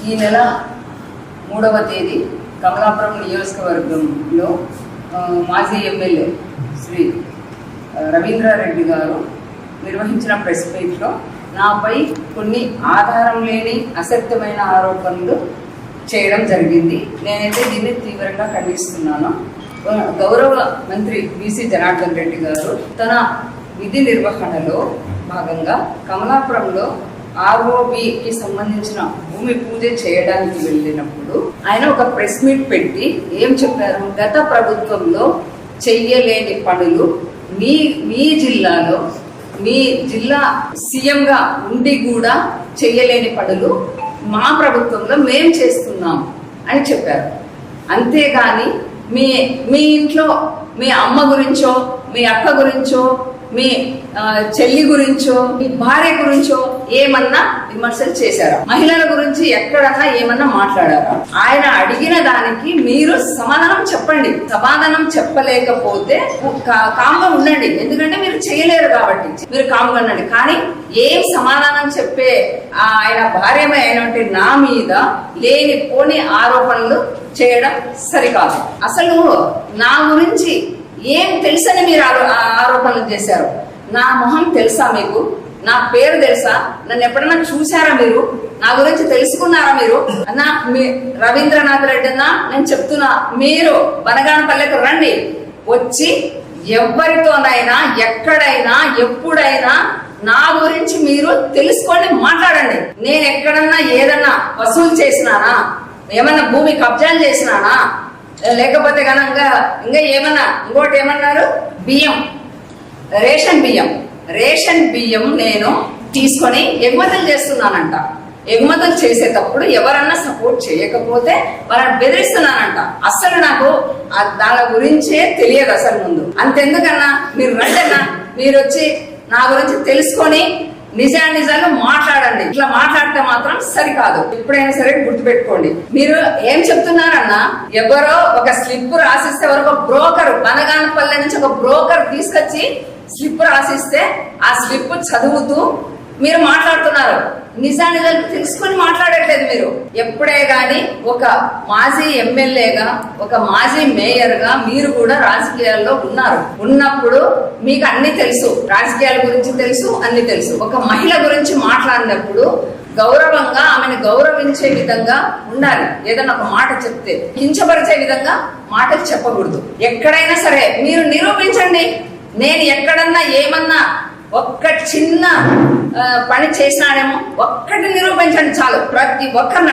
ఈ నెల 3వ తేదీ కమలాపురం నియోజకవర్గంలో మాజీ ఎమ్మెల్యే శ్రీ రవీంద్రారెడ్డి గారు నిర్వహించిన ప్రెస్ మీట్లో నాపై కొన్ని ఆధారం లేని అసత్యమైన ఆరోపణలు చేయడం జరిగింది. నేనైతే దీన్ని తీవ్రంగా ఖండిస్తున్నాను. గౌరవ మంత్రి బీసీ జనార్దన్ రెడ్డి గారు తన విధి నిర్వహణలో భాగంగా కమలాపురంలో ROBకి సంబంధించిన భూమి పూజ చేయడానికి వెళ్ళినప్పుడు ఆయన ఒక ప్రెస్ మీట్ పెట్టి ఏం చెప్పారు, గత ప్రభుత్వంలో చెయ్యలేని పనులు మీ జిల్లాలో మీ జిల్లా సీఎంగా ఉండి కూడా చెయ్యలేని పనులు మా ప్రభుత్వంలో మేం చేస్తున్నాం అని చెప్పారు. అంతేగాని మీ ఇంట్లో మీ అమ్మ గురించో మీ అక్క గురించో మీ చెల్లి గురించో మీ భార్య గురించో ఏమన్నా విమర్శలు చేశారా? మహిళల గురించి ఎక్కడన్నా ఏమన్నా మాట్లాడారా? ఆయన అడిగిన దానికి మీరు సమాధానం చెప్పండి. సమాధానం చెప్పలేకపోతే కామ్గా ఉండండి, ఎందుకంటే మీరు చేయలేరు కాబట్టి మీరు కామ్గా ఉండండి. కానీ ఏం సమాధానం చెప్పే ఆయన భార్యమైనటువంటి నా మీద లేనిపోని ఆరోపణలు చేయడం సరికాదు. అసలు నా గురించి ఏం తెలుసని మీరు ఆరోపణలు చేశారు? నా మొహం తెలుసా మీకు? నా పేరు తెలుసా? నన్ను ఎప్పుడన్నా చూసారా మీరు? నా గురించి తెలుసుకున్నారా మీరు? అన్నా రవీంద్రనాథ్ రెడ్డి అన్నా, నేను చెప్తున్నా, మీరు బనగానపల్లెకు రండి. వచ్చి ఎవరితోనైనా ఎక్కడైనా ఎప్పుడైనా నా గురించి మీరు తెలుసుకొని మాట్లాడండి. నేను ఎక్కడన్నా ఏదన్నా వసూలు చేసినానా? ఏమన్నా భూమి కబ్జాలు చేసినానా? లేకపోతే కనుక ఇంకా ఏమన్నా ఇంకోటి ఏమన్నారు, బియ్యం రేషన్ బియ్యం నేను తీసుకొని ఎగుమతులు చేస్తున్నానంట. ఎగుమతులు చేసేటప్పుడు ఎవరన్నా సపోర్ట్ చేయకపోతే వాళ్ళని బెదిరిస్తున్నానంట. అసలు నాకు దాని గురించే తెలియదు అసలు ముందు. అంతెందుకన్నా మీరు రండన్నా, మీరు వచ్చి నా గురించి తెలుసుకొని నిజాలు మాట్లాడండి. ఇట్లా మాట్లాడితే మాత్రం సరికాదు. ఎప్పుడైనా సరే గుర్తుపెట్టుకోండి. మీరు ఏం చెప్తున్నారన్నా, ఎవరో ఒక స్లిప్ రాసిస్తే ఒక బ్రోకర్ బనగానపల్లె నుంచి ఒక బ్రోకర్ తీసుకొచ్చి స్లిప్ రాసిస్తే ఆ స్లిప్ చదువుతూ మీరు మాట్లాడుతున్నారు. నిజాలు తెలుసుకొని మాట్లాడట్లేదు మీరు. ఎప్పుడే గాని ఒక మాజీ ఎమ్మెల్యేగా ఒక మాజీ మేయర్గా మీరు కూడా రాజకీయాల్లో ఉన్నప్పుడు మీకు అన్ని తెలుసు, రాజకీయాల గురించి తెలుసు, అన్ని తెలుసు. ఒక మహిళ గురించి మాట్లాడినప్పుడు గౌరవంగా ఆమెను గౌరవించే విధంగా ఉండాలి. ఏదన్నా ఒక మాట చెప్తే కించపరిచే విధంగా మాటలు చెప్పకూడదు. ఎక్కడైనా సరే మీరు నిరూపించండి. నేను ఎక్కడన్నా ఏమన్నా ఒక్క చిన్న పని చేసినాడేమో ఒక్కటి నిరూపించండి చాలు. ప్రతి ఒక్క